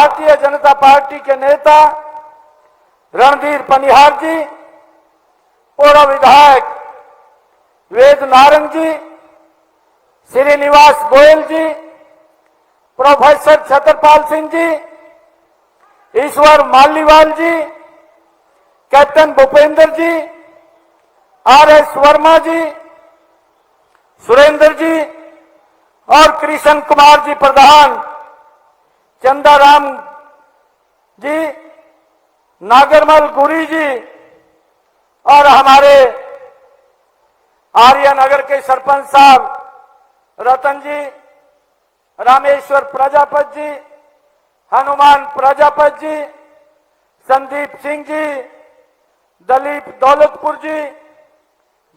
Bharatiya Janata party के नेता रणधीर पनिहार जी, पूर्व विधायक वेद नारंग जी, श्रीनिवास गोयल जी, प्रोफेसर छतरपाल सिंह जी, ईश्वर मालीवाल जी, कैप्टन भूपेंद्र जी, आर.एस. वर्मा जी, सुरेंद्र जी और कृष्ण कुमार जी प्रधान, चंदाराम जी, नागरमल गुरी जी और हमारे आर्यनगर के सरपंच साहब रतन जी, रामेश्वर प्रजापति जी, हनुमान प्रजापति जी, संदीप सिंह जी, दलीप दौलतपुर जी,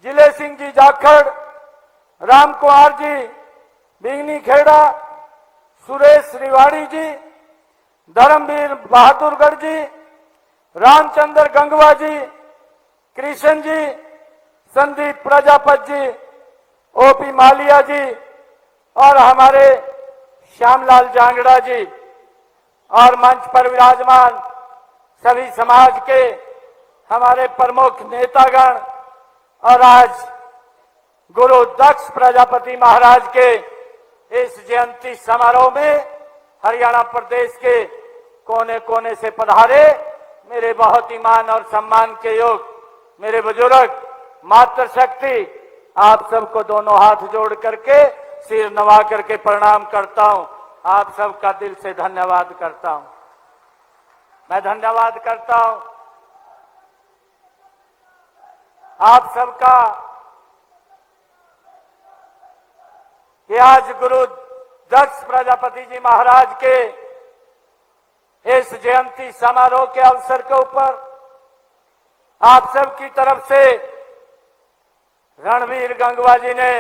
जिले सिंह जी जाखड़, राम कुमार जी बिंगनी खेड़ा, सुरेश रिवाड़ी जी, धर्मवीर बहादुरगढ़ जी, रामचंद्र गंगवा जी, कृष्ण जी, संदीप प्रजापति जी, ओपी मालिया जी और हमारे श्यामलाल जांगड़ा जी और मंच पर विराजमान सभी समाज के हमारे प्रमुख नेतागण और आज गुरु दक्ष प्रजापति महाराज के इस जयंती समारोह में हरियाणा प्रदेश के कोने कोने से पधारे मेरे बहुत ही मान और सम्मान के योग मेरे बुजुर्ग मातृशक्ति, आप सबको दोनों हाथ जोड़ करके सिर नवा करके प्रणाम करता हूं। आप सबका दिल से धन्यवाद करता हूं। मैं धन्यवाद करता हूं आप सबका कि आज गुरु दक्ष प्रजापति जी महाराज के इस जयंती समारोह के अवसर के ऊपर आप सब की तरफ से रणवीर गंगवा जी ने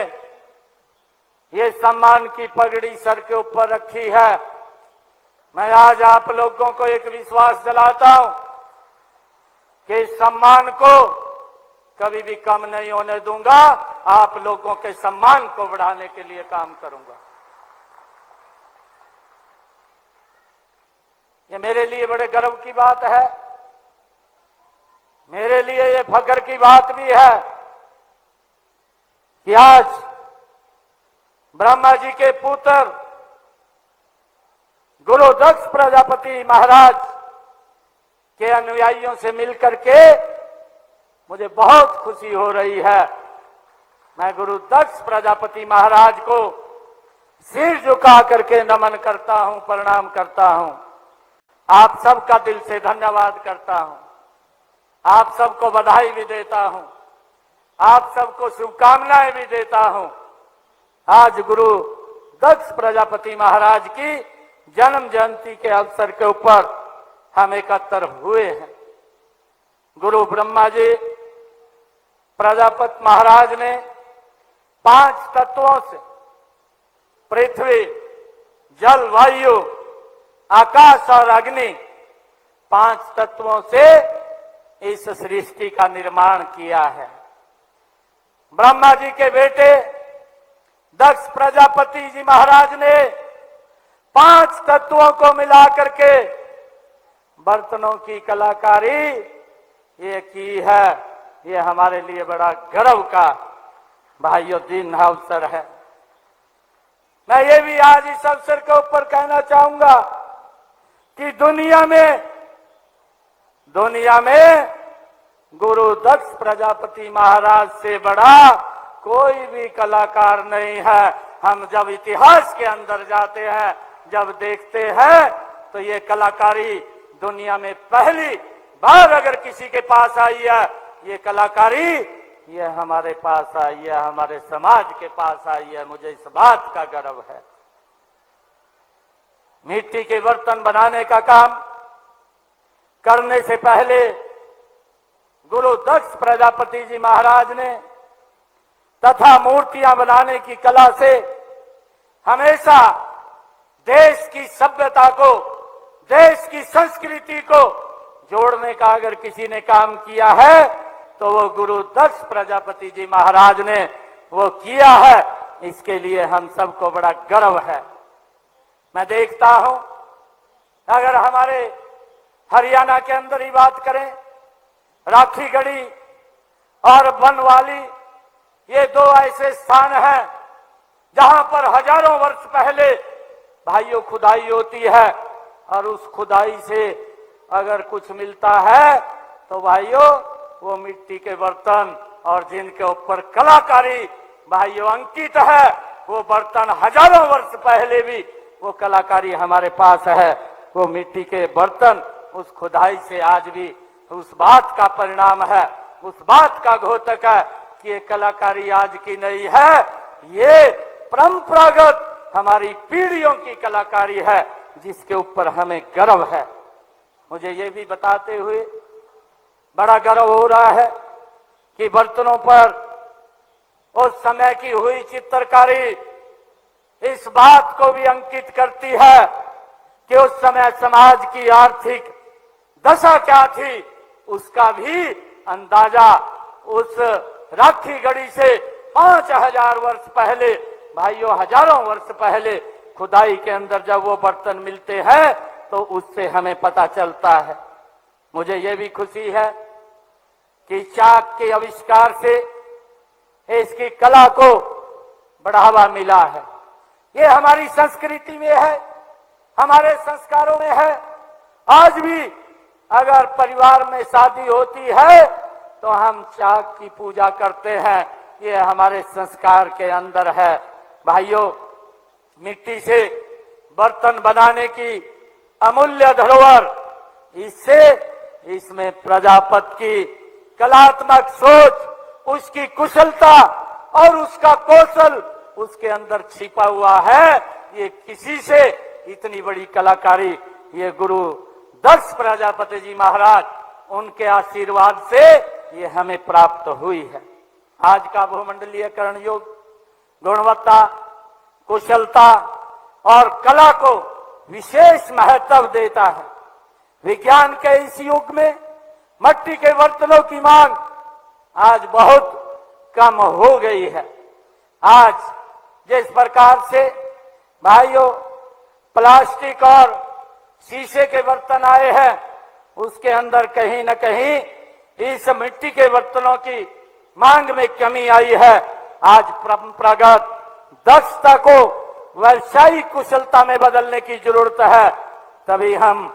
ये सम्मान की पगड़ी सर के ऊपर रखी है। मैं आज आप लोगों को एक विश्वास दिलाता हूं कि इस सम्मान को कभी भी कम नहीं होने दूंगा। आप लोगों के सम्मान को बढ़ाने के लिए काम करूंगा। ये मेरे लिए बड़े गर्व की बात है, मेरे लिए ये फख्र की बात भी है कि आज ब्रह्मा जी के पुत्र गुरु दक्ष प्रजापति महाराज के अनुयायियों से मिलकर के मुझे बहुत खुशी हो रही है। मैं गुरु दक्ष प्रजापति महाराज को सिर झुका करके नमन करता हूं, प्रणाम करता हूं। आप सबका दिल से धन्यवाद करता हूं। आप सबको बधाई भी देता हूं, आप सबको शुभकामनाएं भी देता हूं। आज गुरु दक्ष प्रजापति महाराज की जन्म जयंती के अवसर के ऊपर हम एकत्र हुए हैं। गुरु ब्रह्मा जी प्रजापति महाराज ने 5 तत्वों से पृथ्वी, जल, वायु, आकाश और अग्नि 5 तत्वों से इस सृष्टि का निर्माण किया है। ब्रह्मा जी के बेटे दक्ष प्रजापति जी महाराज ने 5 तत्वों को मिलाकर के बर्तनों की कलाकारी ये की है। ये हमारे लिए बड़ा गर्व का भाइयों दिन अवसर है। मैं ये भी आज इस अवसर के ऊपर कहना चाहूंगा कि दुनिया में गुरु दक्ष प्रजापति महाराज से बड़ा कोई भी कलाकार नहीं है। हम जब इतिहास के अंदर जाते हैं, जब देखते हैं तो ये कलाकारी दुनिया में पहली बार अगर किसी के पास आई है, ये कलाकारी ये हमारे पास आई है, हमारे समाज के पास आई है। मुझे इस बात का गर्व है। मिट्टी के बर्तन बनाने का काम करने से पहले गुरु दक्ष प्रजापति जी महाराज ने तथा मूर्तियां बनाने की कला से हमेशा देश की सभ्यता को, देश की संस्कृति को जोड़ने का अगर किसी ने काम किया है तो वो गुरु दक्ष प्रजापति जी महाराज ने वो किया है। इसके लिए हम सबको बड़ा गर्व है। मैं देखता हूं अगर हमारे हरियाणा के अंदर ही बात करें, राखीगढ़ी और बनवाली, ये दो ऐसे स्थान हैं जहां पर हजारों वर्ष पहले भाइयों खुदाई होती है, और उस खुदाई से अगर कुछ मिलता है तो भाइयों वो मिट्टी के बर्तन और जिनके ऊपर कलाकारी भाइयों अंकित है, वो बर्तन हजारों वर्ष पहले भी वो कलाकारी हमारे पास है। वो मिट्टी के बर्तन उस खुदाई से आज भी उस बात का परिणाम है, उस बात का घोतक है कि ये कलाकारी आज की नहीं है, ये परंपरागत हमारी पीढ़ियों की कलाकारी है जिसके ऊपर हमें गर्व है। मुझे ये भी बताते हुए बड़ा गर्व हो रहा है कि बर्तनों पर उस समय की हुई चित्रकारी इस बात को भी अंकित करती है कि उस समय समाज की आर्थिक दशा क्या थी, उसका भी अंदाजा उस राखीगढ़ी से 5000 वर्ष पहले भाइयों, हजारों वर्ष पहले खुदाई के अंदर जब वो बर्तन मिलते हैं तो उससे हमें पता चलता है। मुझे ये भी खुशी है कि चाक के आविष्कार से इसकी कला को बढ़ावा मिला है। ये हमारी संस्कृति में है, हमारे संस्कारों में है। आज भी अगर परिवार में शादी होती है तो हम चाक की पूजा करते हैं, ये हमारे संस्कार के अंदर है। भाइयों, मिट्टी से बर्तन बनाने की अमूल्य धरोहर, इसमें प्रजापति की कलात्मक सोच, उसकी कुशलता और उसका कौशल उसके अंदर छिपा हुआ है। ये किसी से इतनी बड़ी कलाकारी ये गुरु दक्ष प्रजापति जी महाराज, उनके आशीर्वाद से ये हमें प्राप्त हुई है। आज का भूमंडलीयकरण युग गुणवत्ता, कुशलता और कला को विशेष महत्व देता है। विज्ञान के इस युग में मिट्टी के बर्तनों की मांग आज बहुत कम हो गई है। आज जिस प्रकार से भाइयों प्लास्टिक और शीशे के बर्तन आए हैं, उसके अंदर कहीं न कहीं इस मिट्टी के बर्तनों की मांग में कमी आई है। आज परंपरागत दक्षता को व्यावसायिक कुशलता में बदलने की जरूरत है, तभी हम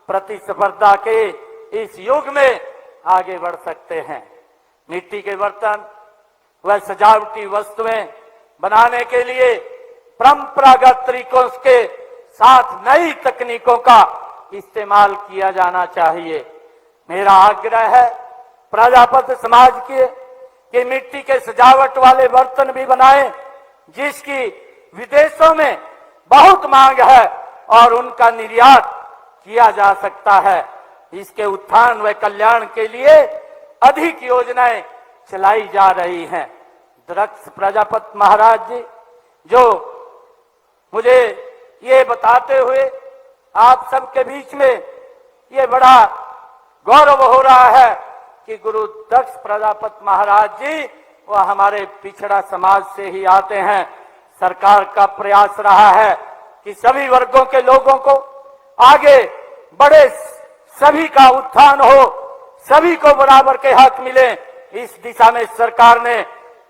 प्रतिस्पर्धा के इस युग में आगे बढ़ सकते हैं। मिट्टी के बर्तन व सजावटी वस्तुएं बनाने के लिए परंपरागत तरीकों के साथ नई तकनीकों का इस्तेमाल किया जाना चाहिए। मेरा आग्रह है प्रजापति समाज के कि मिट्टी के सजावट वाले बर्तन भी बनाएं, जिसकी विदेशों में बहुत मांग है और उनका निर्यात किया जा सकता है। इसके उत्थान व कल्याण के लिए अधिक योजनाएं चलाई जा रही हैं। दक्ष प्रजापति महाराज जी जो मुझे ये बताते हुए आप सबके बीच में ये बड़ा गौरव हो रहा है कि गुरु दक्ष प्रजापति महाराज जी वह हमारे पिछड़ा समाज से ही आते हैं। सरकार का प्रयास रहा है कि सभी वर्गों के लोगों को आगे बढ़े, सभी का उत्थान हो, सभी को बराबर के हक मिले। इस दिशा में सरकार ने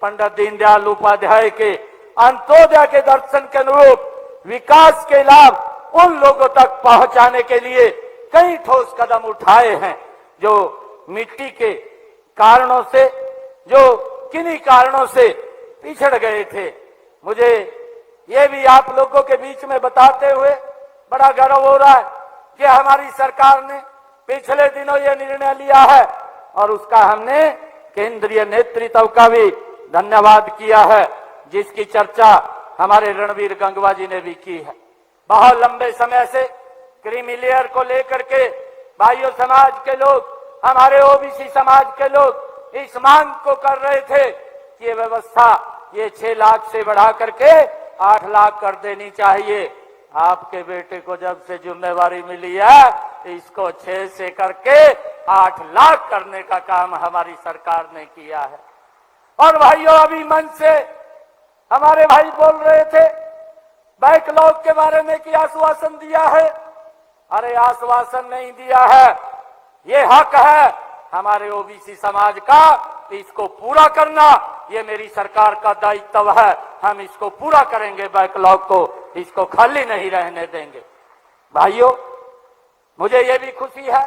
पंडित दीनदयाल उपाध्याय के अंत्योदय के दर्शन के अनुरूप विकास के लाभ उन लोगों तक पहुंचाने के लिए कई ठोस कदम उठाए हैं जो मिट्टी के कारणों से, जो किन्हीं कारणों से पिछड़ गए थे। मुझे ये भी आप लोगों के बीच में बताते हुए बड़ा गर्व हो रहा है कि हमारी सरकार ने पिछले दिनों ये निर्णय लिया है और उसका हमने केंद्रीय नेतृत्व का भी धन्यवाद किया है, जिसकी चर्चा हमारे रणवीर गंगवा जी ने भी की है। बहुत लंबे समय से क्रीमी लेयर को लेकर के भाइयों समाज के लोग, हमारे ओबीसी समाज के लोग इस मांग को कर रहे थे कि ये व्यवस्था ये 6 लाख से बढ़ा करके 8 लाख कर देनी चाहिए। आपके बेटे को जब से जिम्मेवारी मिली है, इसको 6 से करके 8 लाख करने का काम हमारी सरकार ने किया है। और भाइयों अभी मन से हमारे भाई बोल रहे थे बैकलॉग के बारे में कि आश्वासन दिया है, अरे आश्वासन नहीं दिया है। ये हक है हमारे ओबीसी समाज का, इसको पूरा करना ये मेरी सरकार का दायित्व है। हम इसको पूरा करेंगे, बैकलॉग को इसको खाली नहीं रहने देंगे। भाइयों, मुझे ये भी खुशी है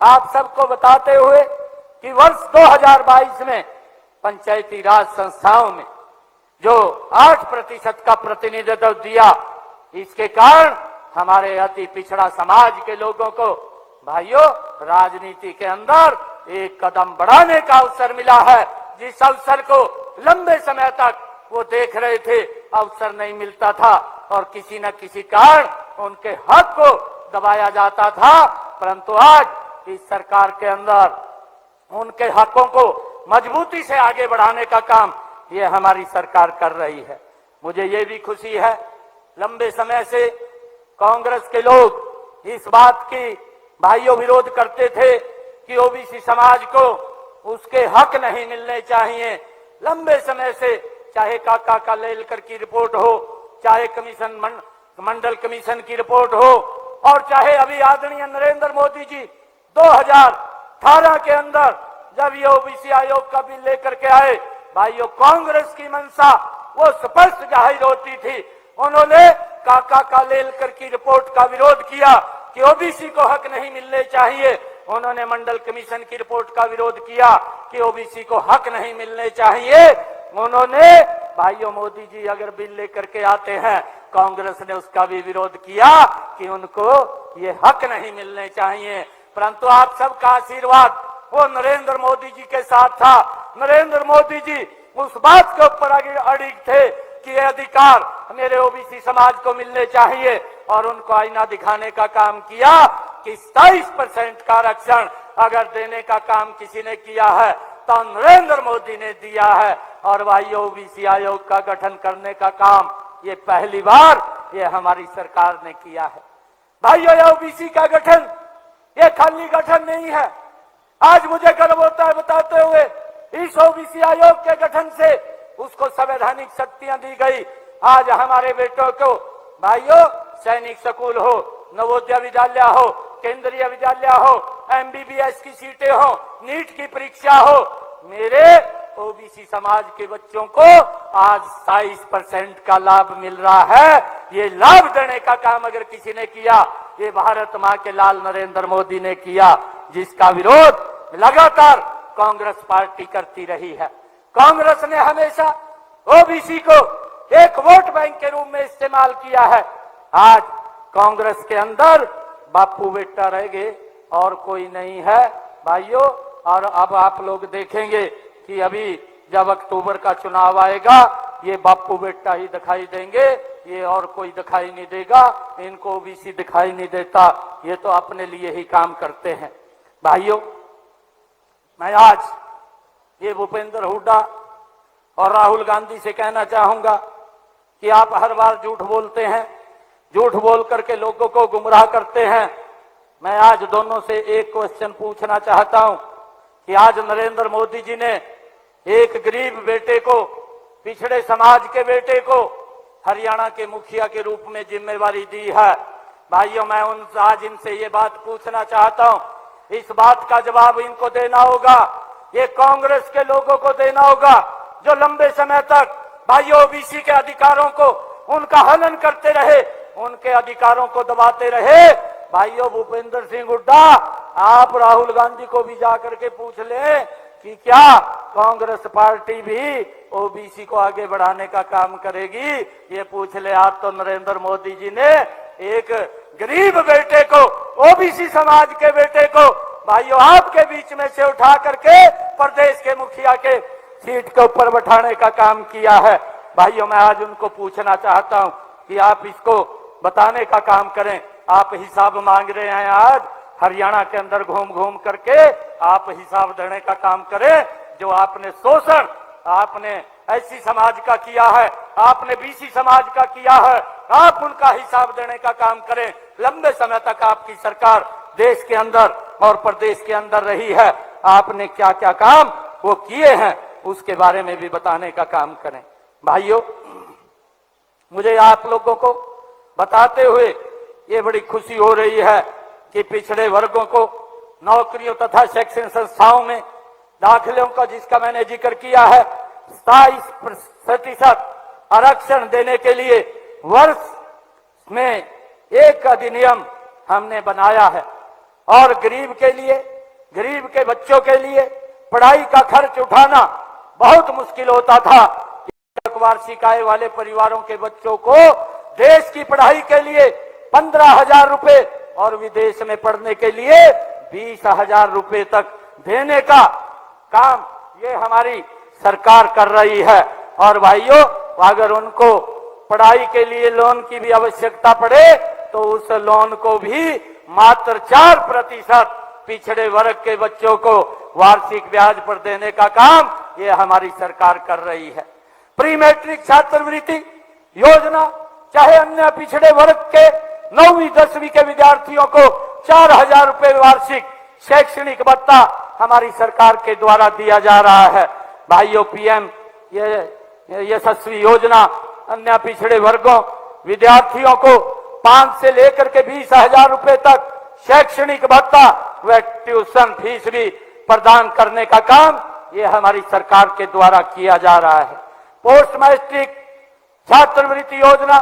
आप सबको बताते हुए कि वर्ष 2022 में पंचायती राज संस्थाओं में जो 8% का प्रतिनिधित्व दिया, इसके कारण हमारे अति पिछड़ा समाज के लोगों को भाइयों राजनीति के अंदर एक कदम बढ़ाने का अवसर मिला है। जिस अवसर को लंबे समय तक वो देख रहे थे, अवसर नहीं मिलता था और किसी न किसी कारण उनके हक को दबाया जाता था, परंतु आज इस सरकार के अंदर उनके हकों को मजबूती से आगे बढ़ाने का काम ये हमारी सरकार कर रही है। मुझे ये भी खुशी है, लंबे समय से कांग्रेस के लोग इस बात की भाइयों विरोध करते थे कि ओबीसी समाज को उसके हक नहीं मिलने चाहिए। लंबे समय से चाहे काका का लेलकर की रिपोर्ट हो, चाहे मंडल कमीशन की रिपोर्ट हो, और चाहे अभी आदरणीय नरेंद्र मोदी जी 2018 के अंदर जब ये ओबीसी आयोग का बिल लेकर के आए, भाइयों कांग्रेस की मंशा वो स्पष्ट जाहिर होती थी। उन्होंने काका का लेलकर की रिपोर्ट का विरोध किया कि ओबीसी को हक नहीं मिलने चाहिए। उन्होंने मंडल कमीशन की रिपोर्ट का विरोध किया कि ओबीसी को हक नहीं मिलने चाहिए। उन्होंने भाइयों मोदी जी अगर बिल लेकर के आते हैं, कांग्रेस ने उसका भी विरोध किया कि उनको ये हक नहीं मिलने चाहिए। परंतु आप सबका आशीर्वाद वो नरेंद्र मोदी जी के साथ था। नरेंद्र मोदी जी उस बात के ऊपर अड़िग थे कि ये अधिकार मेरे ओबीसी समाज को मिलने चाहिए, और उनको आईना दिखाने का काम किया कि 27% का आरक्षण अगर देने का काम किसी ने किया है तो नरेंद्र मोदी ने दिया है। और भाइयों ओबीसी आयोग का गठन करने का काम ये पहली बार ये हमारी सरकार ने किया है। भाइयों ये ओबीसी का गठन ये खाली गठन नहीं है। आज मुझे गर्व होता है बताते हुए, इस ओबीसी आयोग के गठन से उसको संवैधानिक शक्तियां दी गई। आज हमारे बेटों को भाइयों सैनिक स्कूल हो, नवोदय विद्यालय हो, केंद्रीय विद्यालय हो, एमबीबीएस की सीटें हो, नीट की परीक्षा हो, मेरे ओबीसी समाज के बच्चों को आज 27% का लाभ मिल रहा है। ये लाभ देने का काम अगर किसी ने किया, ये भारत मां के लाल नरेंद्र मोदी ने किया, जिसका विरोध लगातार कांग्रेस पार्टी करती रही है। कांग्रेस ने हमेशा ओबीसी को एक वोट बैंक के रूप में इस्तेमाल किया है। आज कांग्रेस के अंदर बापू बेटा रह गए और कोई नहीं है भाइयों। और अब आप लोग देखेंगे कि अभी जब अक्टूबर का चुनाव आएगा, ये बापू बेटा ही दिखाई देंगे, ये और कोई दिखाई नहीं देगा। इनको ओबीसी दिखाई नहीं देता, ये तो अपने लिए ही काम करते हैं। भाइयों, मैं आज ये भूपेंद्र हुड्डा और राहुल गांधी से कहना चाहूंगा कि आप हर बार झूठ बोलते हैं, झूठ बोल करके लोगों को गुमराह करते हैं। मैं आज दोनों से एक क्वेश्चन पूछना चाहता हूं कि आज नरेंद्र मोदी जी ने एक गरीब बेटे को, पिछड़े समाज के बेटे को हरियाणा के मुखिया के रूप में जिम्मेवारी दी है। भाइयों, मैं आज इनसे ये बात पूछना चाहता हूं, इस बात का जवाब इनको देना होगा, ये कांग्रेस के लोगों को देना होगा जो लंबे समय तक भाइयों ओबीसी के अधिकारों को उनका हनन करते रहे, उनके अधिकारों को दबाते रहे। भाइयों भूपेंद्र सिंह हुड्डा, आप राहुल गांधी को भी जाकर के पूछ लें कि क्या कांग्रेस पार्टी भी ओबीसी को आगे बढ़ाने का काम करेगी। ये पूछ ले आप तो नरेंद्र मोदी जी ने एक गरीब बेटे को, ओबीसी समाज के बेटे को भाइयों आपके बीच में से उठा करके प्रदेश के मुखिया के सीट के ऊपर बैठाने का काम किया है। भाइयों, मैं आज उनको पूछना चाहता हूं कि आप इसको बताने का काम करें। आप हिसाब मांग रहे हैं, आज हरियाणा के अंदर घूम घूम करके आप हिसाब देने का काम करें। जो आपने शोषण आपने एससी समाज का किया है, आपने बीसी समाज का किया है, आप उनका हिसाब देने का काम करें। लंबे समय तक आपकी सरकार देश के अंदर और प्रदेश के अंदर रही है, आपने क्या क्या काम वो किए हैं उसके बारे में भी बताने का काम करें। भाइयों, मुझे आप लोगों को बताते हुए ये बड़ी खुशी हो रही है कि पिछड़े वर्गों को नौकरियों तथा शैक्षणिक संस्थाओं में दाखिलों का, जिसका मैंने जिक्र किया है, 27% आरक्षण देने के लिए वर्ष में एक अधिनियम हमने बनाया है। और गरीब के लिए, गरीब के बच्चों के लिए पढ़ाई का खर्च उठाना बहुत मुश्किल होता था। वार्षिक आय वाले परिवारों के बच्चों को देश की पढ़ाई के लिए 15,000 रुपए और विदेश में पढ़ने के लिए 20,000 रुपए तक देने का काम ये हमारी सरकार कर रही है। और भाइयों, अगर उनको पढ़ाई के लिए लोन की भी आवश्यकता पड़े तो उस लोन को भी मात्र 4% पिछड़े वर्ग के बच्चों को वार्षिक ब्याज पर देने का काम ये हमारी सरकार कर रही है। प्री मैट्रिक छात्रवृत्ति योजना, चाहे अन्य पिछड़े वर्ग के 9वीं 10वीं के विद्यार्थियों को 4,000 रुपए वार्षिक शैक्षणिक भत्ता हमारी सरकार के द्वारा दिया जा रहा है। भाइयों, पीएम यशस्वी योजना अन्य पिछड़े वर्गों विद्यार्थियों को 5 से लेकर के 20,000 रुपए तक शैक्षणिक भत्ता व ट्यूशन फीस भी प्रदान करने का काम ये हमारी सरकार के द्वारा किया जा रहा है। पोस्ट मैट्रिक छात्रवृत्ति योजना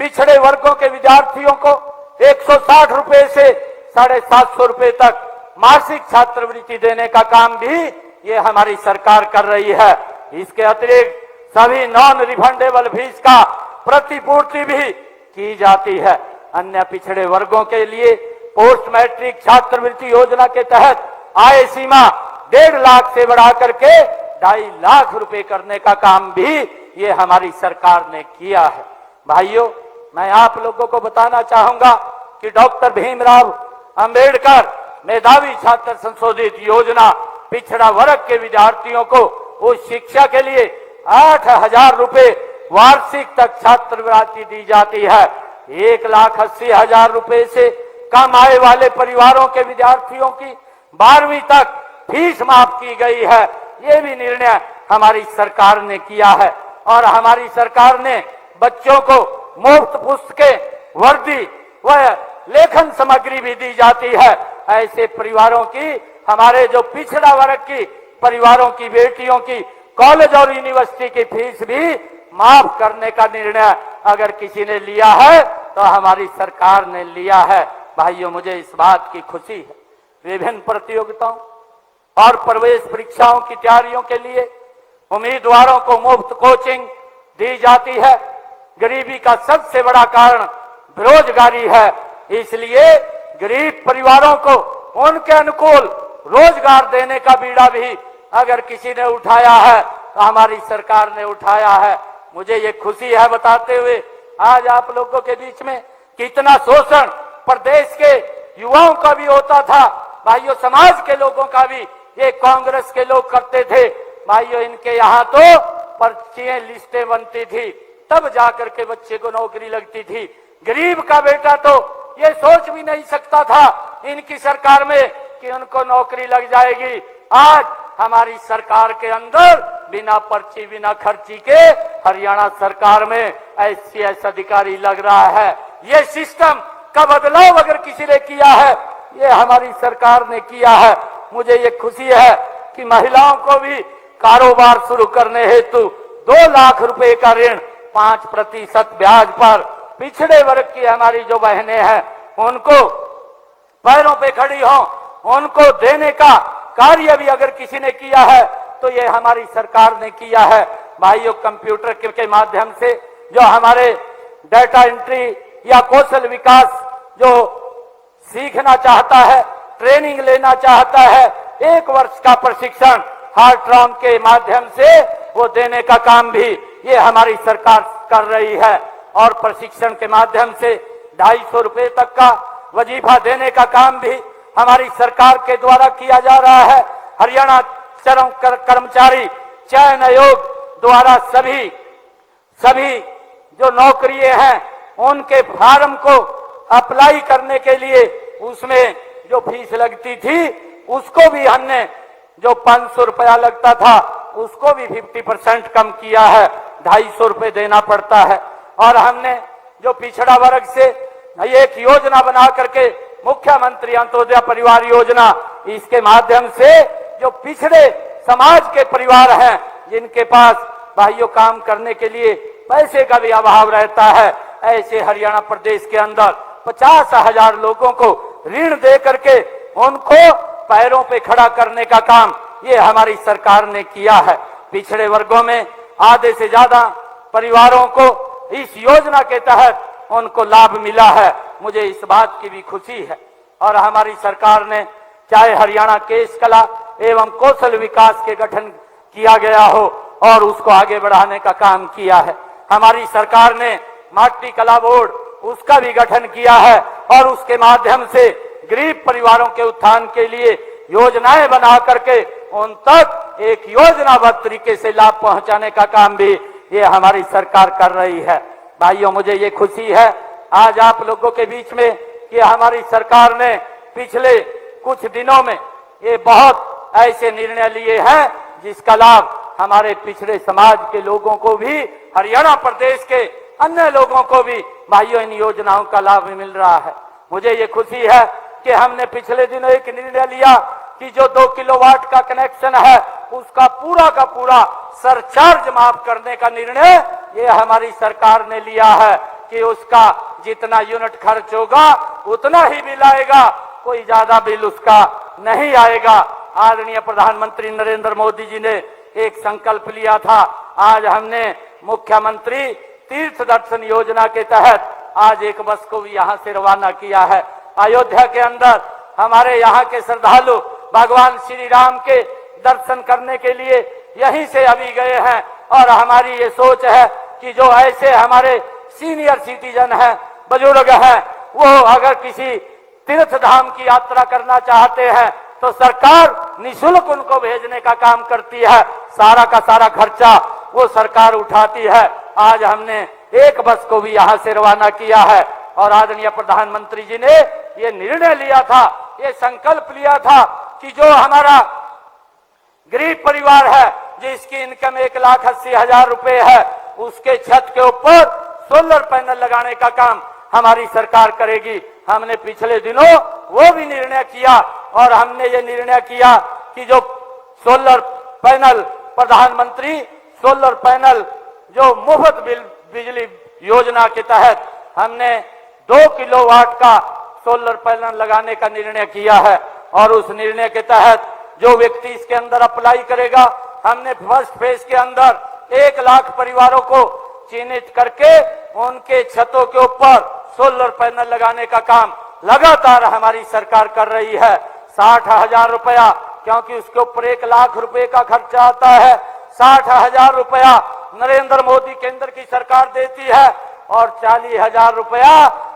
पिछड़े वर्गों के विद्यार्थियों को 160 रुपए से 750 रुपए तक मासिक छात्रवृत्ति देने का काम भी ये हमारी सरकार कर रही है। इसके अतिरिक्त सभी नॉन रिफंडेबल फीस का प्रतिपूर्ति भी की जाती है। अन्य पिछड़े वर्गों के लिए पोस्ट मैट्रिक छात्रवृत्ति योजना के तहत आय सीमा 1.5 लाख से बढ़ा करके 2.5 लाख रुपए करने का काम भी ये हमारी सरकार ने किया है। भाइयों, मैं आप लोगों को बताना चाहूंगा कि डॉक्टर भीमराव अंबेडकर मेधावी छात्र संशोधित योजना पिछड़ा वर्ग के विद्यार्थियों को उस शिक्षा के लिए 8,000 रुपए वार्षिक तक छात्रवृत्ति दी जाती है। 1,80,000 रुपए से कम आय वाले परिवारों के विद्यार्थियों की 12वीं तक फीस माफ की गई है। ये भी निर्णय हमारी सरकार ने किया है। और हमारी सरकार ने बच्चों को मुफ्त पुस्तकें, वर्दी व लेखन सामग्री भी दी जाती है। ऐसे परिवारों की, हमारे जो पिछड़ा वर्ग की परिवारों की बेटियों की कॉलेज और यूनिवर्सिटी की फीस भी माफ करने का निर्णय अगर किसी ने लिया है तो हमारी सरकार ने लिया है। भाइयों, मुझे इस बात की खुशी है। विभिन्न प्रतियोगिताओं और प्रवेश परीक्षाओं की तैयारियों के लिए उम्मीदवारों को मुफ्त कोचिंग दी जाती है। गरीबी का सबसे बड़ा कारण बेरोजगारी है, इसलिए गरीब परिवारों को उनके अनुकूल रोजगार देने का बीड़ा भी अगर किसी ने उठाया है तो हमारी सरकार ने उठाया है। मुझे ये खुशी है बताते हुए आज आप लोगों के बीच में कितना शोषण प्रदेश के युवाओं का भी होता था। भाइयों, समाज के लोगों का भी, ये कांग्रेस के लोग करते थे। भाइयों, इनके यहाँ तो पर्चियां लिस्टें बनती थी, तब जाकर के बच्चे को नौकरी लगती थी। गरीब का बेटा तो ये सोच भी नहीं सकता था इनकी सरकार में कि उनको नौकरी लग जाएगी। आज हमारी सरकार के अंदर बिना पर्ची बिना खर्ची के हरियाणा सरकार में ICS अधिकारी लग रहा है। ये सिस्टम का बदलाव अगर किसी ने किया है, ये हमारी सरकार ने किया है। मुझे ये खुशी है कि महिलाओं को भी कारोबार शुरू करने हेतु 2 लाख रुपए का ऋण 5% ब्याज पर पिछड़े वर्ग की हमारी जो बहनें हैं उनको पैरों पे खड़ी हों, उनको देने का कार्य भी अगर किसी ने किया है तो ये हमारी सरकार ने किया है। भाइयों, कंप्यूटर के माध्यम से जो हमारे डाटा एंट्री या कौशल विकास जो सीखना चाहता है, ट्रेनिंग लेना चाहता है, 1 वर्ष का प्रशिक्षण हार्ट्रॉन के माध्यम से वो देने का काम भी ये हमारी सरकार कर रही है। और प्रशिक्षण के माध्यम से 250 रुपए तक का वजीफा देने का काम भी हमारी सरकार के द्वारा किया जा रहा है। हरियाणा श्रम कर्मचारी चयन आयोग द्वारा सभी जो नौकरियां हैं उनके फॉर्म को अप्लाई करने के लिए उसमें जो फीस लगती थी उसको भी हमने, जो 500 रुपया लगता था उसको भी 50% कम किया है, 250 रुपए देना पड़ता है। और हमने जो पिछड़ा वर्ग से एक योजना बना करके मुख्यमंत्री अंत्योदय परिवार योजना, इसके माध्यम से जो पिछड़े समाज के परिवार हैं, जिनके पास भाइयों काम करने के लिए पैसे का भी अभाव रहता है, ऐसे हरियाणा प्रदेश के अंदर 50,000 लोगों को ऋण दे करके उनको पैरों पे खड़ा करने का काम ये हमारी सरकार ने किया है। पिछड़े वर्गों में आधे से ज्यादा परिवारों को इस योजना के तहत उनको लाभ मिला है। मुझे इस बात की भी खुशी है। और हमारी सरकार ने चाहे हरियाणा केश कला एवं कौशल विकास के गठन किया गया हो और उसको आगे बढ़ाने का काम किया है। हमारी सरकार ने माटी कला बोर्ड उसका भी गठन किया है और उसके माध्यम से गरीब परिवारों के उत्थान के लिए योजनाएं बना करके उन तक एक योजनाबद्ध तरीके से लाभ पहुंचाने का काम भी ये हमारी सरकार कर रही है। भाइयों, मुझे ये खुशी है आज आप लोगों के बीच में कि हमारी सरकार ने पिछले कुछ दिनों में ये बहुत ऐसे निर्णय लिए हैं जिसका लाभ हमारे पिछड़े समाज के लोगों को भी, हरियाणा प्रदेश के अन्य लोगों को भी भाइयों इन योजनाओं का लाभ मिल रहा है। मुझे ये खुशी है कि हमने पिछले दिनों एक निर्णय लिया कि जो 2 किलोवाट का कनेक्शन है उसका पूरा का पूरा सरचार्ज माफ करने का निर्णय ये हमारी सरकार ने लिया है कि उसका जितना यूनिट खर्च होगा उतना ही बिल आएगा, कोई ज्यादा बिल उसका नहीं आएगा। आदरणीय प्रधानमंत्री नरेंद्र मोदी जी ने एक संकल्प लिया था। आज हमने मुख्यमंत्री तीर्थ दर्शन योजना के तहत आज एक बस को भी यहाँ से रवाना किया है। अयोध्या के अंदर हमारे यहाँ के श्रद्धालु भगवान श्री राम के दर्शन करने के लिए यहीं से अभी गए हैं और हमारी ये सोच है कि जो ऐसे हमारे सीनियर सिटीजन हैं, बुजुर्ग हैं, वो अगर किसी तीर्थ धाम की यात्रा करना चाहते हैं तो सरकार निःशुल्क उनको भेजने का काम करती है। सारा का सारा खर्चा वो सरकार उठाती है। आज हमने एक बस को भी यहाँ से रवाना किया है और आदरणीय प्रधानमंत्री जी ने ये निर्णय लिया था, ये संकल्प लिया था कि जो हमारा गरीब परिवार है जिसकी इनकम 1,80,000 रुपए है, उसके छत के ऊपर सोलर पैनल लगाने का काम हमारी सरकार करेगी। हमने पिछले दिनों वो भी निर्णय किया और हमने ये निर्णय किया कि जो सोलर पैनल, प्रधानमंत्री सोलर पैनल जो मुफ्त बिजली योजना के तहत हमने 2 किलोवाट का सोलर पैनल लगाने का निर्णय किया है और उस निर्णय के तहत जो व्यक्ति इसके अंदर अप्लाई करेगा, हमने फर्स्ट फेज के अंदर 1 लाख परिवारों को चिन्हित करके उनके छतों के ऊपर सोलर पैनल लगाने का काम लगातार हमारी सरकार कर रही है। 60,000 रुपया, क्योंकि उसके ऊपर 1 लाख रुपए का खर्चा आता है, 60,000 रुपया नरेंद्र मोदी केंद्र की सरकार देती है और 40,000 रुपया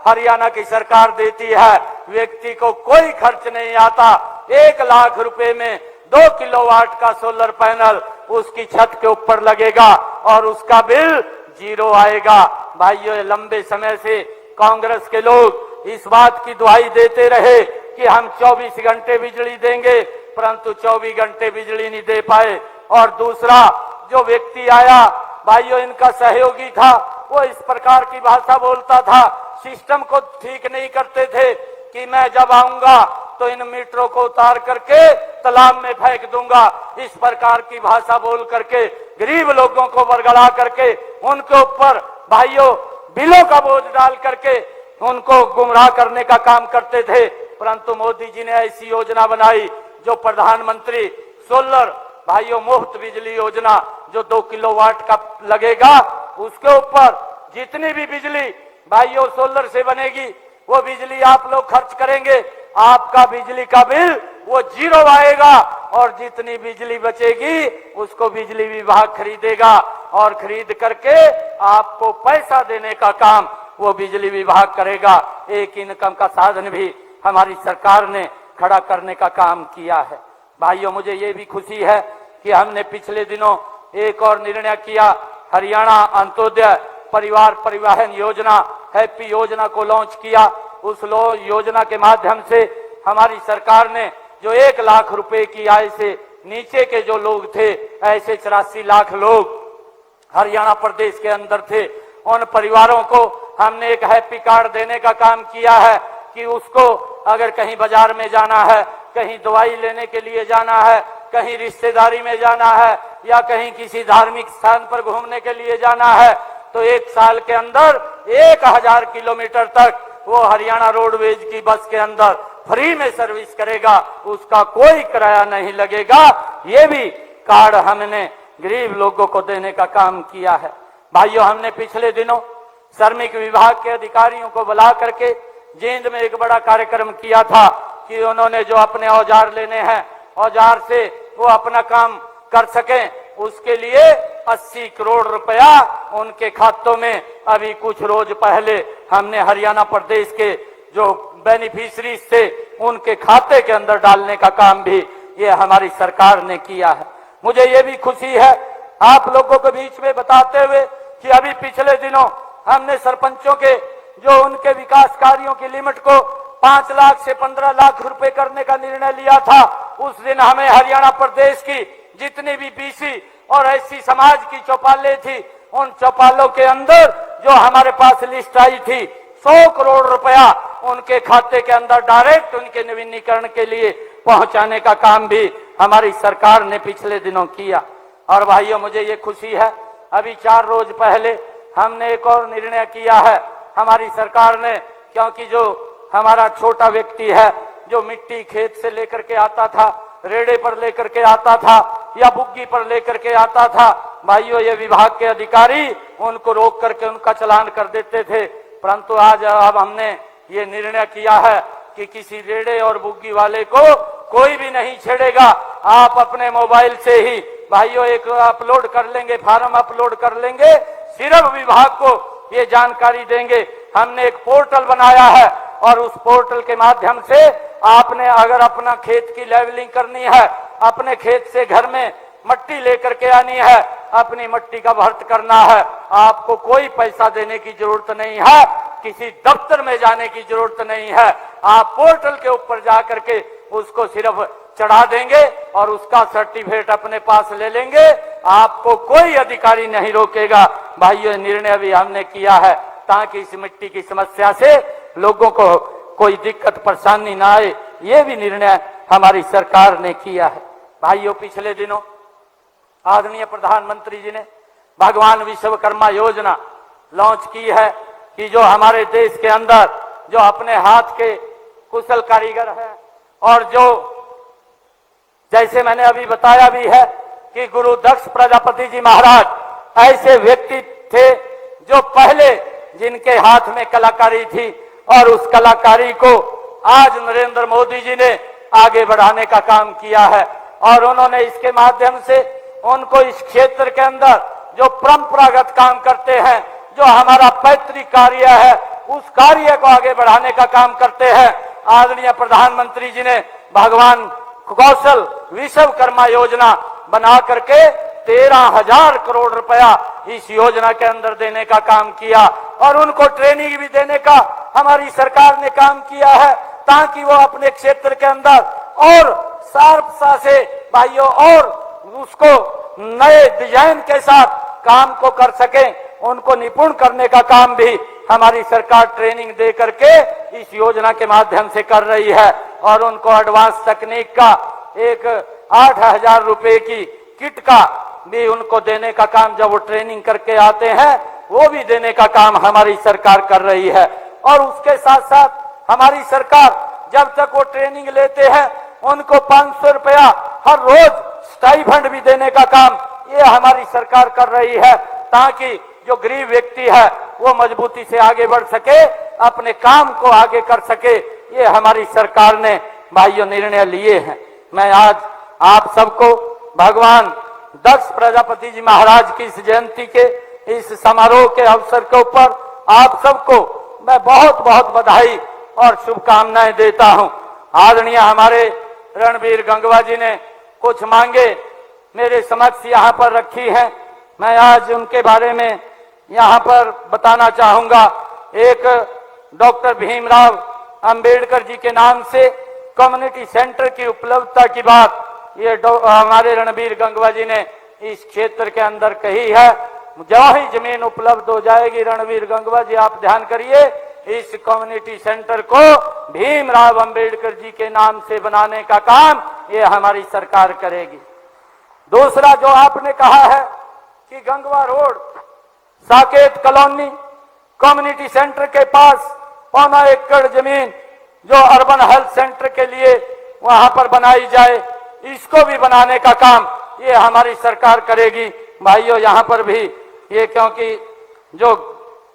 हरियाणा की सरकार देती है। व्यक्ति को कोई खर्च नहीं आता। 1 लाख रुपए में 2 किलोवाट का सोलर पैनल उसकी छत के ऊपर लगेगा और उसका बिल 0 आएगा। भाइयों, लंबे समय से कांग्रेस के लोग इस बात की दुहाई देते रहे कि हम 24 घंटे बिजली देंगे, परंतु 24 घंटे बिजली नहीं दे पाए। और दूसरा जो व्यक्ति आया, भाइयों इनका सहयोगी था, वो इस प्रकार की भाषा बोलता था, सिस्टम को ठीक नहीं करते थे कि मैं जब आऊंगा तो इन मीटरों को उतार करके तालाब में फेंक दूंगा। इस प्रकार की भाषा बोल करके गरीब लोगों को बरगला करके उनके ऊपर भाइयों बिलों का बोझ डाल करके उनको गुमराह करने का काम करते थे। परंतु मोदी जी ने ऐसी योजना बनाई जो प्रधानमंत्री सोलर भाइयों मुफ्त बिजली योजना, जो 2 किलोवाट का लगेगा, उसके ऊपर जितनी भी बिजली भाइयों सोलर से बनेगी वो बिजली आप लोग खर्च करेंगे, आपका बिजली का बिल वो 0 आएगा और जितनी बिजली बचेगी उसको बिजली विभाग खरीदेगा और खरीद करके आपको पैसा देने का काम वो बिजली विभाग करेगा। एक इनकम का साधन भी हमारी सरकार ने खड़ा करने का काम किया है। भाइयों, मुझे ये भी खुशी है कि हमने पिछले दिनों एक और निर्णय किया, हरियाणा अंत्योदय परिवार परिवहन योजना हैप्पी योजना को लॉन्च किया। उस योजना के माध्यम से हमारी सरकार ने जो 1 लाख रुपए की आय से नीचे के जो लोग थे, ऐसे 84 लाख लोग हरियाणा प्रदेश के अंदर थे, उन परिवारों को हमने एक हैप्पी कार्ड देने का काम किया है कि उसको अगर कहीं बाजार में जाना है, कहीं दवाई लेने के लिए जाना है, कहीं रिश्तेदारी में जाना है या कहीं किसी धार्मिक स्थान पर घूमने के लिए जाना है, तो 1 साल के अंदर 1000 किलोमीटर तक वो हरियाणा रोडवेज की बस के अंदर फ्री में सर्विस करेगा, उसका कोई किराया नहीं लगेगा। ये भी कार्ड हमने गरीब लोगों को देने का काम किया है। भाइयों, हमने पिछले दिनों श्रमिक विभाग के अधिकारियों को बुला करके जींद में एक बड़ा कार्यक्रम किया था कि उन्होंने जो अपने औजार लेने हैं, औजार से वो अपना काम कर सकें, उसके लिए 80 करोड़ रुपया उनके खातों में अभी कुछ रोज पहले हमने हरियाणा प्रदेश के जो बेनिफिशरीज थे उनके खाते के अंदर डालने का काम भी ये हमारी सरकार ने किया है। मुझे ये भी खुशी है आप लोगों के बीच में बताते हुए कि अभी पिछले दिनों हमने सरपंचों के जो उनके विकास कार्यों की लिमिट को 5 लाख से 15 लाख रुपए करने का निर्णय लिया था। उस दिन हमें हरियाणा प्रदेश की जितनी भी बीसी और एससी समाज की चौपालें थी, उन चौपालों के अंदर जो हमारे पास लिस्ट आई थी 100 करोड़ रुपया उनके खाते के अंदर डायरेक्ट उनके नवीनीकरण के लिए पहुंचाने का काम भी हमारी सरकार ने पिछले दिनों किया। और भाइयों, मुझे ये खुशी है अभी 4 रोज पहले हमने एक और निर्णय किया है हमारी सरकार ने, क्योंकि जो हमारा छोटा व्यक्ति है जो मिट्टी खेत से लेकर के आता था, रेड़े पर लेकर के आता था या बुग्गी पर लेकर के आता था, भाइयों ये विभाग के अधिकारी उनको रोक करके उनका चालान कर देते थे। परंतु आज अब हमने ये निर्णय किया है कि किसी रेड़े और बुग्गी वाले को कोई भी नहीं छेड़ेगा। आप अपने मोबाइल से ही भाइयों एक अपलोड कर लेंगे, फार्म अपलोड कर लेंगे, सिर्फ विभाग को ये जानकारी देंगे। हमने एक पोर्टल बनाया है और उस पोर्टल के माध्यम से आपने अगर अपना खेत की लेवलिंग करनी है, अपने खेत से घर में मट्टी लेकर के आनी है, अपनी मट्टी का भर्त करना है, आपको कोई पैसा देने की जरूरत नहीं है, किसी दफ्तर में जाने की जरूरत नहीं है। आप पोर्टल के ऊपर जा करके उसको सिर्फ चढ़ा देंगे और उसका सर्टिफिकेट अपने पास ले लेंगे, आपको कोई अधिकारी नहीं रोकेगा। भाइयों, निर्णय भी हमने किया है ताकि इस मिट्टी की समस्या से लोगों को कोई दिक्कत परेशानी ना आए, ये भी निर्णय हमारी सरकार ने किया है। भाइयों, पिछले दिनों आदरणीय प्रधानमंत्री जी ने भगवान विश्वकर्मा योजना लॉन्च की है कि जो हमारे देश के अंदर जो अपने हाथ के कुशल कारीगर हैं और जो जैसे मैंने अभी बताया भी है कि गुरु दक्ष प्रजापति जी महाराज ऐसे व्यक्ति थे जो पहले जिनके हाथ में कलाकारी थी और उस कलाकारी को आज नरेंद्र मोदी जी ने आगे बढ़ाने का काम किया है और उन्होंने इसके माध्यम से उनको इस क्षेत्र के अंदर जो परंपरागत काम करते हैं, जो हमारा पैतृक कार्य है, उस कार्य को आगे बढ़ाने का काम करते हैं। आदरणीय प्रधानमंत्री जी ने भगवान कौशल विश्वकर्मा योजना बना करके 13,000 करोड़ रुपया इस योजना के अंदर देने का काम किया और उनको ट्रेनिंग भी देने का हमारी सरकार ने काम किया है ताकि वो अपने क्षेत्र के अंदर और शार्पता से भाइयों और उसको नए डिजाइन के साथ काम को कर सकें, उनको निपुण करने का काम भी हमारी सरकार ट्रेनिंग दे करके इस योजना के माध्यम से कर रही है और उनको एडवांस तकनीक का एक 8,000 रुपए की किट का भी उनको देने का काम, जब वो ट्रेनिंग करके आते हैं वो भी देने का काम हमारी सरकार कर रही है। और उसके साथ साथ हमारी सरकार जब तक वो ट्रेनिंग लेते हैं उनको 500 रुपया हर रोज स्टाइफंड भी देने का काम ये हमारी सरकार कर रही है ताकि जो गरीब व्यक्ति है वो मजबूती से आगे बढ़ सके, अपने काम को आगे कर सके। ये हमारी सरकार ने भाइयों निर्णय लिए हैं। मैं आज आप सबको भगवान दक्ष प्रजापति जी महाराज की इस जयंती के इस समारोह के अवसर के ऊपर आप सबको मैं बहुत बहुत बधाई और शुभकामनाएं देता हूं। आदरणीय हमारे रणबीर गंगवा जी ने कुछ मांगे मेरे समक्ष यहाँ पर रखी हैं, मैं आज उनके बारे में यहाँ पर बताना चाहूंगा। एक डॉक्टर भीमराव अंबेडकर जी के नाम से कम्युनिटी सेंटर की उपलब्धता की बात ये हमारे रणबीर गंगवा जी ने इस क्षेत्र के अंदर कही है जो ही जमीन उपलब्ध हो जाएगी, रणवीर गंगवा जी आप ध्यान करिए, इस कम्युनिटी सेंटर को भीमराव अंबेडकर जी के नाम से बनाने का काम ये हमारी सरकार करेगी। दूसरा जो आपने कहा है कि Gangwa road Saket colony community centre के पास 1.25 एकड़ जमीन जो अर्बन हेल्थ सेंटर के लिए वहां पर बनाई जाए, इसको भी बनाने का काम ये हमारी सरकार करेगी। भाइयों यहाँ पर भी ये, क्योंकि जो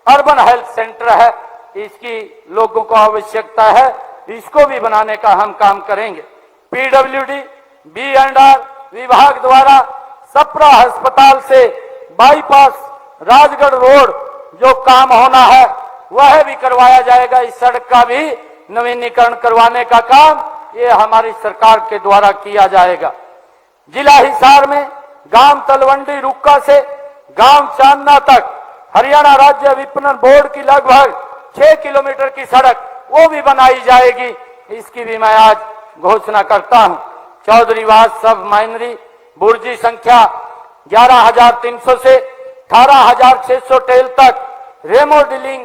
अर्बन हेल्थ सेंटर है इसकी लोगों को आवश्यकता है, इसको भी बनाने का हम काम करेंगे। पीडब्ल्यूडी B&R विभाग द्वारा सप्रा अस्पताल से बाईपास राजगढ़ रोड जो काम होना है वह भी करवाया जाएगा। इस सड़क का भी नवीनीकरण करवाने का काम ये हमारी सरकार के द्वारा किया जाएगा। जिला हिसार में गांव तलवंडी रुक्का से गांव चांदना तक हरियाणा राज्य विपणन बोर्ड की लगभग 6 किलोमीटर की सड़क वो भी बनाई जाएगी, इसकी भी मैं आज घोषणा करता हूं। चौधरी वास्तव माइनरी बुर्जी संख्या 11,300 से 18,600 टेल तक रेमोडलिंग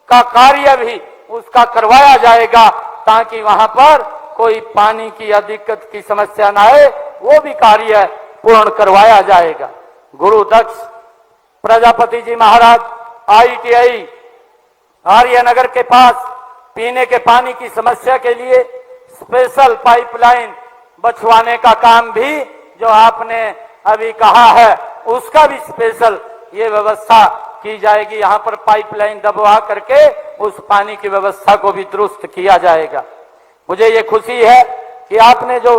का कार्य भी उसका करवाया जाएगा, ताकि वहां पर कोई पानी की दिक्कत की समस्या ना आए, वो भी कार्य पूर्ण करवाया जाएगा। गुरु दक्ष प्रजापति जी महाराज ITI आर्यनगर के पास पीने के पानी की समस्या के लिए स्पेशल पाइपलाइन बछवाने का काम भी जो आपने अभी कहा है उसका भी स्पेशल ये व्यवस्था की जाएगी। यहाँ पर पाइपलाइन दबवा करके उस पानी की व्यवस्था को भी दुरुस्त किया जाएगा। मुझे ये खुशी है कि आपने जो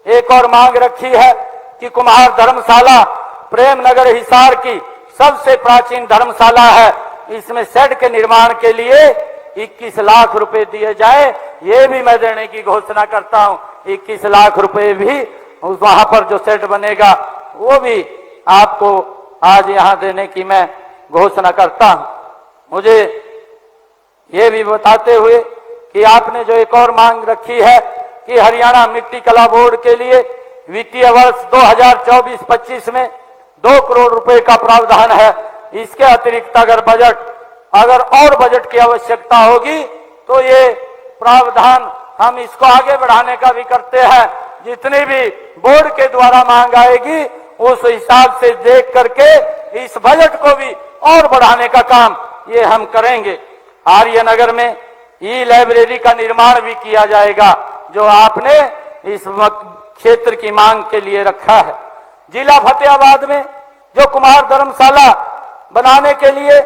एक और मांग रखी है कि कुम्हार धर्मशाला प्रेमनगर हिसार की सबसे प्राचीन धर्मशाला है, इसमें शेड के निर्माण के लिए 21 लाख रुपए दिए जाए, ये भी मैं देने की घोषणा करता हूं। 21 लाख रुपए भी वहां पर जो शेड बनेगा वो भी आपको आज यहां देने की मैं घोषणा करता हूं। मुझे ये भी बताते हुए कि आपने जो एक और मांग रखी है कि हरियाणा मिट्टी कला बोर्ड के लिए वित्तीय वर्ष 2024-25 में 2 करोड़ रुपए का प्रावधान है। इसके अतिरिक्त अगर और बजट की आवश्यकता होगी तो ये प्रावधान हम इसको आगे बढ़ाने का भी करते हैं। जितनी भी बोर्ड के द्वारा मांग आएगी उस हिसाब से देख करके इस बजट को भी और बढ़ाने का काम ये हम करेंगे। आर्यनगर में ई-लाइब्रेरी का निर्माण भी किया जाएगा जो आपने इस क्षेत्र की मांग के लिए रखा है। जिला फतेहाबाद में जो कुमार धर्मशाला बनाने के लिए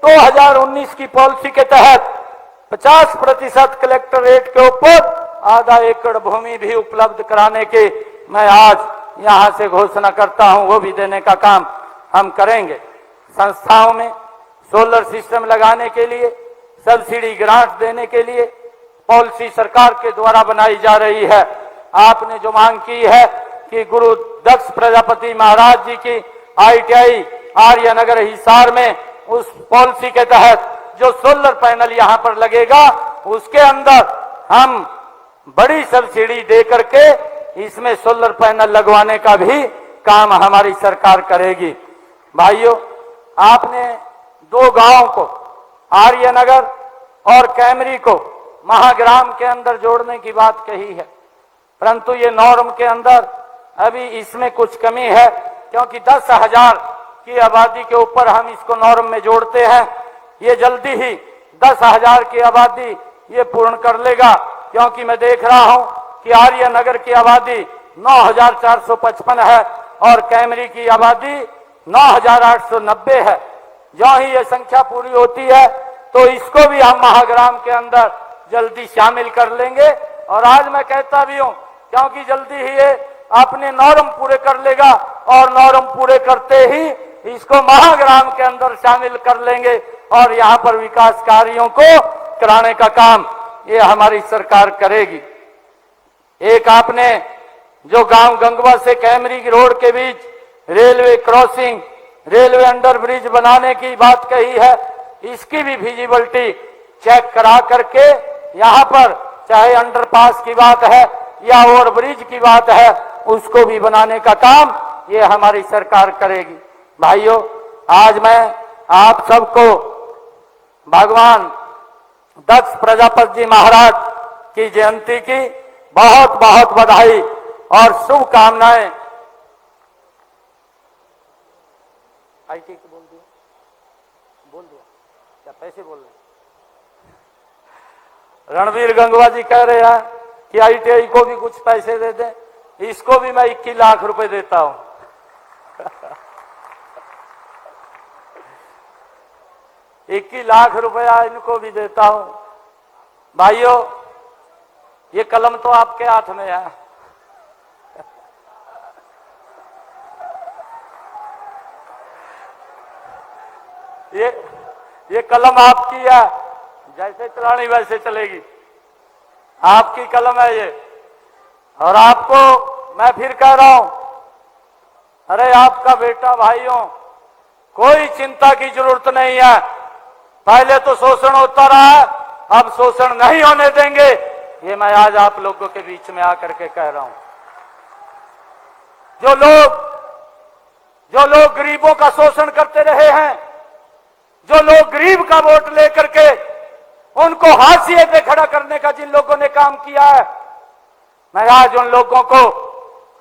2019 की पॉलिसी के तहत 50% कलेक्टर रेट के ऊपर आधा एकड़ भूमि भी उपलब्ध कराने के मैं आज यहां से घोषणा करता हूं, वो भी देने का काम हम करेंगे। संस्थाओं में सोलर सिस्टम लगाने के लिए सब्सिडी ग्रांट देने के लिए पॉलिसी सरकार के द्वारा बनाई जा रही है। आपने जो मांग की है कि गुरु दक्ष प्रजापति महाराज जी की ITI आर्यनगर हिसार में उस पॉलिसी के तहत जो सोलर पैनल यहां पर लगेगा उसके अंदर हम बड़ी सब्सिडी दे करके इसमें सोलर पैनल लगवाने का भी काम हमारी सरकार करेगी। भाइयों, आपने 2 गांवों को आर्यनगर और कैमरी को महाग्राम के अंदर जोड़ने की बात कही है, परंतु ये नॉर्म के अंदर अभी इसमें कुछ कमी है, क्योंकि 10,000 की आबादी के ऊपर हम इसको नॉर्म में जोड़ते हैं। ये जल्दी ही 10,000 की आबादी ये पूर्ण कर लेगा, क्योंकि मैं देख रहा हूं कि आर्यनगर की आबादी 9,455 है और कैमरी की आबादी 9,890 है। जो ही ये संख्या पूरी होती है तो इसको भी हम महाग्राम के अंदर जल्दी शामिल कर लेंगे। और आज मैं कहता भी हूं क्योंकि जल्दी ही ये अपने नॉर्म पूरे कर लेगा और नॉर्म पूरे करते ही इसको महाग्राम के अंदर शामिल कर लेंगे और यहाँ पर विकास कार्यों को कराने का काम ये हमारी सरकार करेगी। एक आपने जो गांव गंगवा से कैमरी रोड के बीच railway crossing, railway under bridge बनाने की बात कही है, इसकी भी विजिबिलिटी चेक करा करके यहाँ पर चाहे अंडरपास की बात है या ओवर ब्रिज की बात है उसको भी बनाने का काम ये हमारी सरकार करेगी। भाइयों, आज मैं आप सबको भगवान दक्ष प्रजापति जी महाराज की जयंती की बहुत बहुत बधाई और शुभकामनाएं। आईटी को बोल दिया क्या पैसे बोल रहे? रणवीर गंगवा जी कह रहे हैं कि आईटीआई को भी कुछ पैसे दे दें, इसको भी मैं 21 लाख रुपए देता हूं। 21 लाख रुपया इनको भी देता हूं। भाइयों, ये कलम तो आपके हाथ में है। ये कलम आपकी है, जैसे चलानी वैसे चलेगी। आपकी कलम है ये। और आपको मैं फिर कह रहा हूं, अरे आपका बेटा भाइयों, कोई चिंता की जरूरत नहीं है। पहले तो शोषण होता रहा, अब शोषण नहीं होने देंगे। ये मैं आज आप लोगों के बीच में आकर के कह रहा हूं। जो लोग गरीबों का शोषण करते रहे हैं, जो लोग गरीब का वोट लेकर के उनको हाशिए पे खड़ा करने का जिन लोगों ने काम किया है, मैं आज उन लोगों को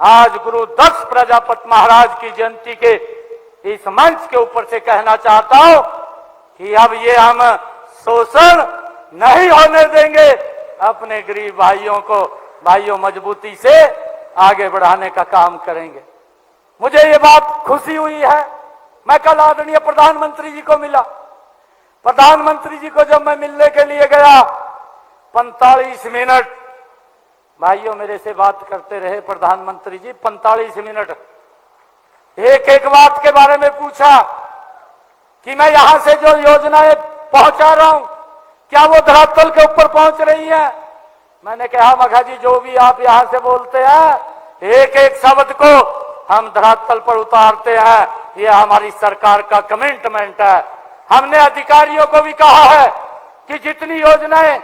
आज गुरु दक्ष प्रजापति महाराज की जयंती के इस मंच के ऊपर से कहना चाहता हूं कि अब ये हम शोषण नहीं होने देंगे। अपने गरीब भाइयों मजबूती से आगे बढ़ाने का काम करेंगे। मुझे ये बात खुशी हुई है, मैं कल आदरणीय प्रधानमंत्री जी को मिला। प्रधानमंत्री जी को जब मैं मिलने के लिए गया, 45 मिनट भाइयों मेरे से बात करते रहे प्रधानमंत्री जी। 45 मिनट एक एक बात के बारे में पूछा कि मैं यहां से जो योजनाएं पहुंचा रहा हूं, क्या वो धरातल के ऊपर पहुंच रही है? मैंने कहा मघा जी, जो भी आप यहां से बोलते हैं, एक एक शब्द को हम धरातल पर उतारते हैं। ये हमारी सरकार का कमिटमेंट है। हमने अधिकारियों को भी कहा है कि जितनी योजनाएं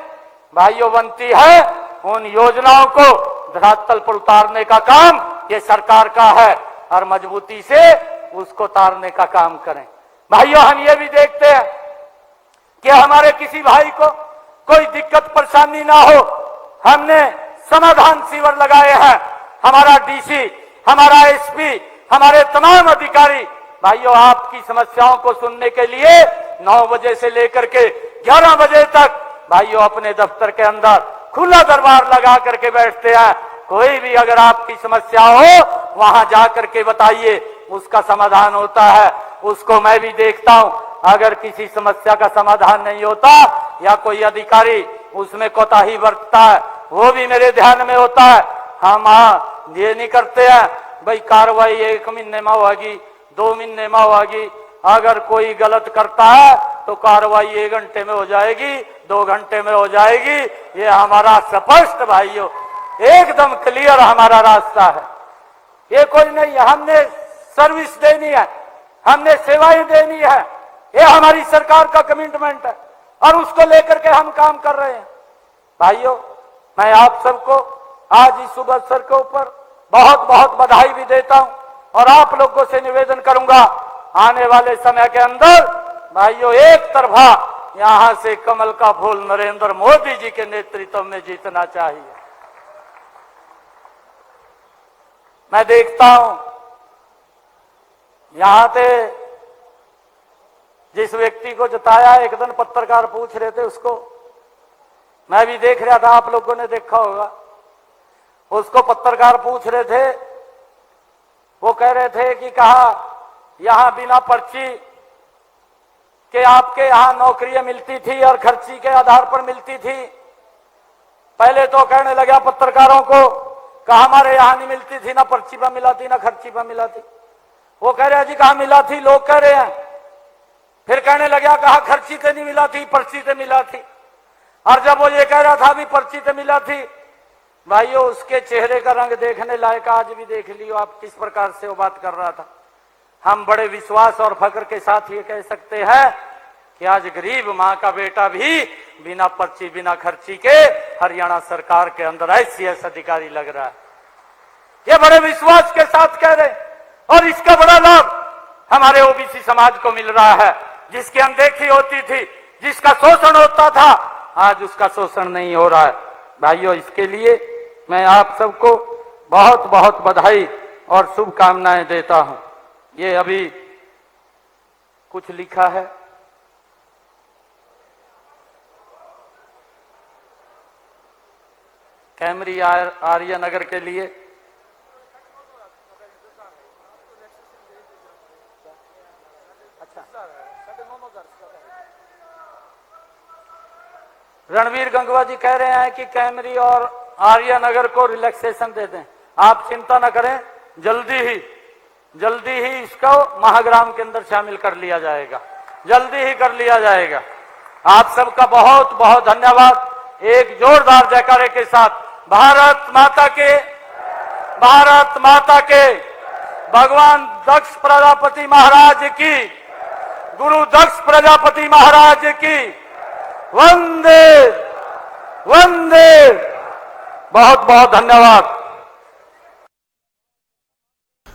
भाइयों बनती है, उन योजनाओं को धरातल पर उतारने का काम ये सरकार का है और मजबूती से उसको उतारने का काम करें। भाइयों, हम ये भी देखते हैं कि हमारे किसी भाई को कोई दिक्कत परेशानी ना हो, हमने समाधान शिविर लगाए हैं। हमारा डीसी, हमारा एसपी, हमारे तमाम अधिकारी भाइयों आपकी समस्याओं को सुनने के लिए 9 बजे से लेकर के 11 बजे तक भाइयों अपने दफ्तर के अंदर खुला दरबार लगा करके बैठते हैं। कोई भी अगर आपकी समस्या हो, वहां जाकर के बताइए, उसका समाधान होता है। उसको मैं भी देखता हूं। अगर किसी समस्या का समाधान नहीं होता या कोई अधिकारी उसमें कोताही बरतता है, वो भी मेरे ध्यान में होता है। हम ये नहीं करते हैं भाई कार्रवाई 1 महीने में होगी, 2 महीने में होगी। अगर कोई गलत करता है तो कार्रवाई 1 घंटे में हो जाएगी, 2 घंटे में हो जाएगी। ये हमारा स्पष्ट भाइयों एकदम क्लियर हमारा रास्ता है। ये कोई नहीं है, हमने सर्विस देनी है, हमने सेवाएं देनी है। ये हमारी सरकार का कमिटमेंट है और उसको लेकर के हम काम कर रहे हैं। भाइयों, मैं आप सबको आज इस शुभ अवसर के ऊपर बहुत बहुत बधाई भी देता हूं और आप लोगों से निवेदन करूंगा, आने वाले समय के अंदर भाइयों एक तरफा यहां से कमल का फूल नरेंद्र मोदी जी के नेतृत्व में जीतना चाहिए। मैं देखता हूं यहां से जिस व्यक्ति को जिताया, एक दिन पत्रकार पूछ रहे थे उसको, मैं भी देख रहा था, आप लोगों ने देखा होगा। उसको पत्रकार पूछ रहे थे, वो कह रहे थे कि कहा यहां बिना पर्ची के आपके यहां नौकरियां मिलती थी और खर्ची के आधार पर मिलती थी। पहले तो कहने लगा पत्रकारों को, कहा हमारे यहां नहीं मिलती थी, ना पर्ची पर मिला थी ना खर्ची पर मिला थी। वो कह रहे जी कहां मिला थी, लोग कह रहे हैं। फिर कहने लगा कहा खर्ची से नहीं मिला थी, पर्ची से मिला थी। और जब वो ये कह रहा था भी पर्ची से मिला थी, भाइयों उसके चेहरे का रंग देखने लायक, आज भी देख लियो आप किस प्रकार से वो बात कर रहा था। हम बड़े विश्वास और फक्र के साथ ये कह सकते हैं कि आज गरीब मां का बेटा भी बिना पर्ची बिना खर्ची के हरियाणा सरकार के अंदर ICS अधिकारी लग रहा है। ये बड़े विश्वास के साथ कह रहे और इसका बड़ा लाभ हमारे ओबीसी समाज को मिल रहा है। जिसकी अनदेखी होती थी, जिसका शोषण होता था, आज उसका शोषण नहीं हो रहा है। भाइयों, इसके लिए मैं आप सबको बहुत बहुत बधाई और शुभकामनाएं देता हूं। ये अभी कुछ लिखा है, कैमरी आर्य नगर के लिए रणवीर गंगवा जी कह रहे हैं कि कैमरी और आर्य नगर को रिलैक्सेशन दे दें। आप चिंता न करें, जल्दी ही इसको महाग्राम के अंदर शामिल कर लिया जाएगा, जल्दी ही कर लिया जाएगा। आप सबका बहुत बहुत धन्यवाद। एक जोरदार जयकारे के साथ भारत माता के, भारत माता के, भगवान दक्ष प्रजापति महाराज की, गुरु दक्ष प्रजापति महाराज की, वंदे वंदे। बहुत बहुत धन्यवाद।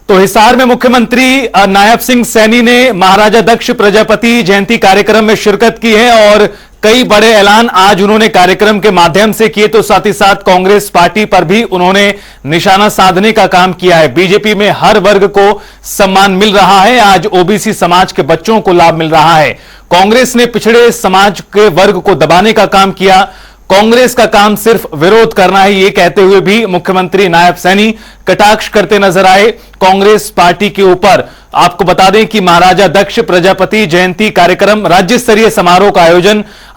तो हिसार में मुख्यमंत्री नायब सिंह सैनी ने महाराजा दक्ष प्रजापति जयंती कार्यक्रम में शिरकत की है और कई बड़े ऐलान आज उन्होंने कार्यक्रम के माध्यम से किए। तो साथ ही साथ कांग्रेस पार्टी पर भी उन्होंने निशाना साधने का काम किया है। बीजेपी में हर वर्ग को सम्मान मिल रहा है, आज ओबीसी समाज के बच्चों को लाभ मिल रहा है। कांग्रेस ने पिछड़े समाज के वर्ग को दबाने का काम किया। कांग्रेस का काम सिर्फ विरोध करना है, ये कहते हुए भी मुख्यमंत्री नायब सैनी कटाक्ष करते नजर आए कांग्रेस पार्टी के ऊपर। आपको बता दें कि महाराजा दक्ष प्रजापति जयंती कार्यक्रम राज्य स्तरीय समारोह का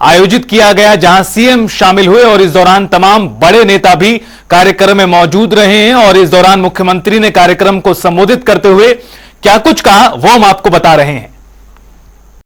आयोजित किया गया, जहां सीएम शामिल हुए और इस दौरान तमाम बड़े नेता भी कार्यक्रम में मौजूद रहे हैं। और इस दौरान मुख्यमंत्री ने कार्यक्रम को संबोधित करते हुए क्या कुछ कहा, वो हम आपको बता रहे हैं।